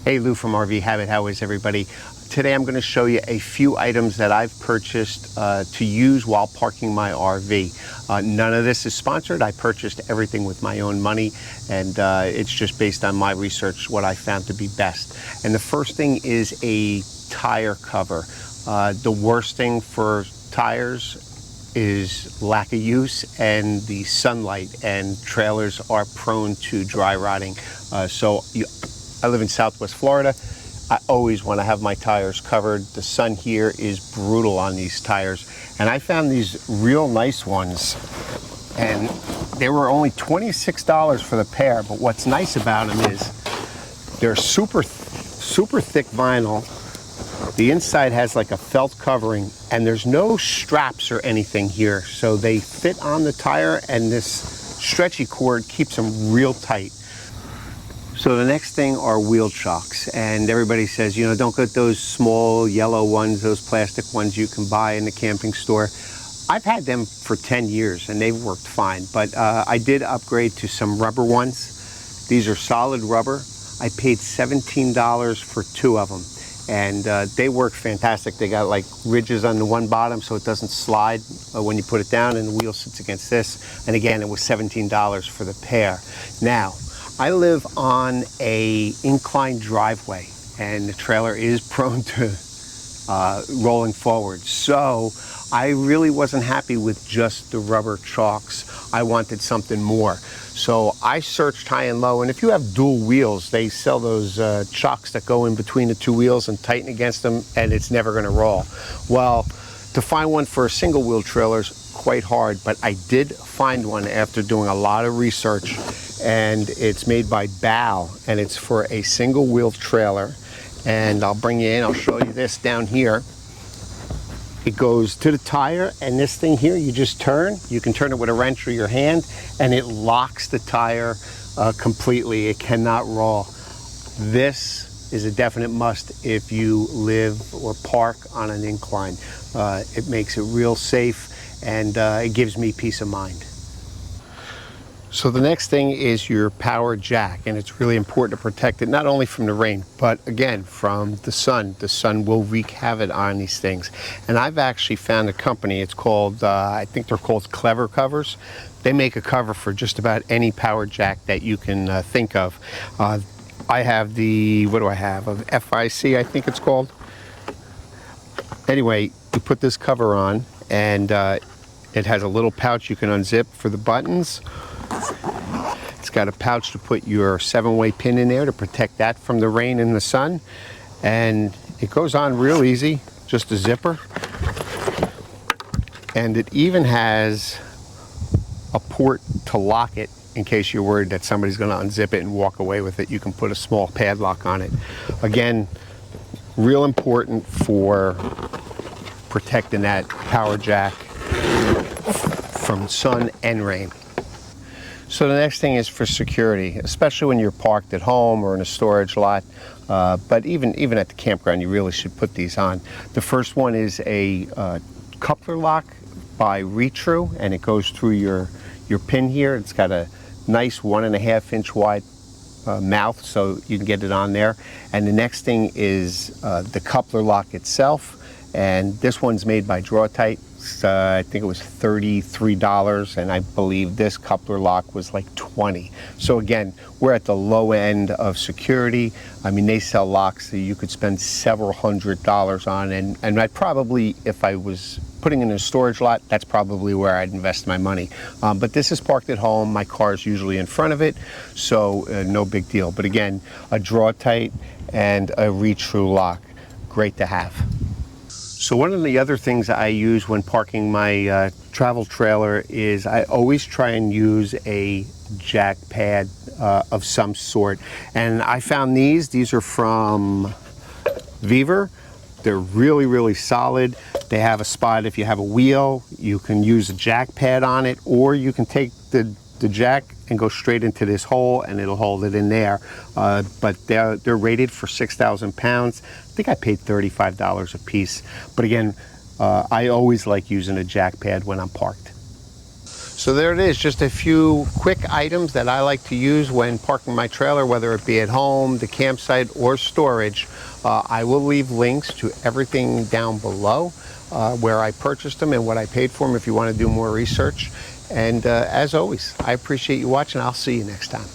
Hey, Lou from RV Habit. How is everybody? Today I'm going to show you a few items that I've purchased to use while parking my RV. None of this is sponsored. I purchased everything with my own money, and it's just based on my research, what I found to be best. And the first thing is a tire cover. The worst thing for tires is lack of use and the sunlight, and trailers are prone to dry rotting. I live in Southwest Florida. I always want to have my tires covered. The sun here is brutal on these tires. And I found these real nice ones, and they were only $26 for the pair. But what's nice about them is they're super thick vinyl. The inside has like a felt covering, and there's no straps or anything here. So they fit on the tire, and this stretchy cord keeps them real tight. So the next thing are wheel chocks, and everybody says, you know, don't get those small yellow ones, those plastic ones you can buy in the camping store. I've had them for 10 years and they've worked fine, but I did upgrade to some rubber ones. These are solid rubber. I paid $17 for 2 of them, and they work fantastic. They got like ridges on the one bottom so it doesn't slide when you put it down, and the wheel sits against this. And again, it was $17 for the pair. Now, I live on a inclined driveway, and the trailer is prone to rolling forward. So I really wasn't happy with just the rubber chocks. I wanted something more. So I searched high and low, and if you have dual wheels, they sell those chocks that go in between the 2 wheels and tighten against them, and it's never gonna roll. Well, to find one for a single wheel trailer is quite hard, but I did find one after doing a lot of research, and it's made by Bow, and it's for a single wheel trailer. And I'll bring you in, I'll show you this down here. It goes to the tire, and this thing here, you just turn. You can turn it with a wrench or your hand, and it locks the tire completely. It cannot roll. This is a definite must if you live or park on an incline. It makes it real safe, and it gives me peace of mind. So the next thing is your power jack, and it's really important to protect it not only from the rain, but again from the sun. The sun will wreak havoc on these things. And I've actually found a company, it's called, I think they're called Clever Covers. They make a cover for just about any power jack that you can think of. I have the, what do I have, of FIC, I think it's called. Anyway, you put this cover on, and it has a little pouch you can unzip for the buttons. It's got a pouch to put your 7-way pin in there to protect that from the rain and the sun. And it goes on real easy, just a zipper. And it even has a port to lock it in case you're worried that somebody's going to unzip it and walk away with it. You can put a small padlock on it. Again, real important for protecting that power jack from sun and rain. So the next thing is for security, especially when you're parked at home or in a storage lot. But even at the campground, you really should put these on. The first one is a coupler lock by Retrue, and it goes through your pin here. It's got a nice 1.5-inch wide mouth, so you can get it on there. And the next thing is the coupler lock itself, and this one's made by Draw-Tite. I think it was $33, and I believe this coupler lock was like $20. So again, we're at the low end of security. I mean, they sell locks that you could spend several $100s on, and I'd probably, if I was putting in a storage lot, that's probably where I'd invest my money. But this is parked at home. My car is usually in front of it, so no big deal. But again, a Draw-Tite and a Retrue lock, great to have. So one of the other things I use when parking my travel trailer is I always try and use a jack pad of some sort. And I found these are from Vevor. They're really, really solid. They have a spot, if you have a wheel, you can use a jack pad on it, or you can take the jack and go straight into this hole and it'll hold it in there. But they're rated for 6,000 pounds. I think I paid $35 a piece. But again, I always like using a jack pad when I'm parked. So there it is, just a few quick items that I like to use when parking my trailer, whether it be at home, the campsite, or storage. I will leave links to everything down below, where I purchased them and what I paid for them if you want to do more research. And as always, I appreciate you watching. I'll see you next time.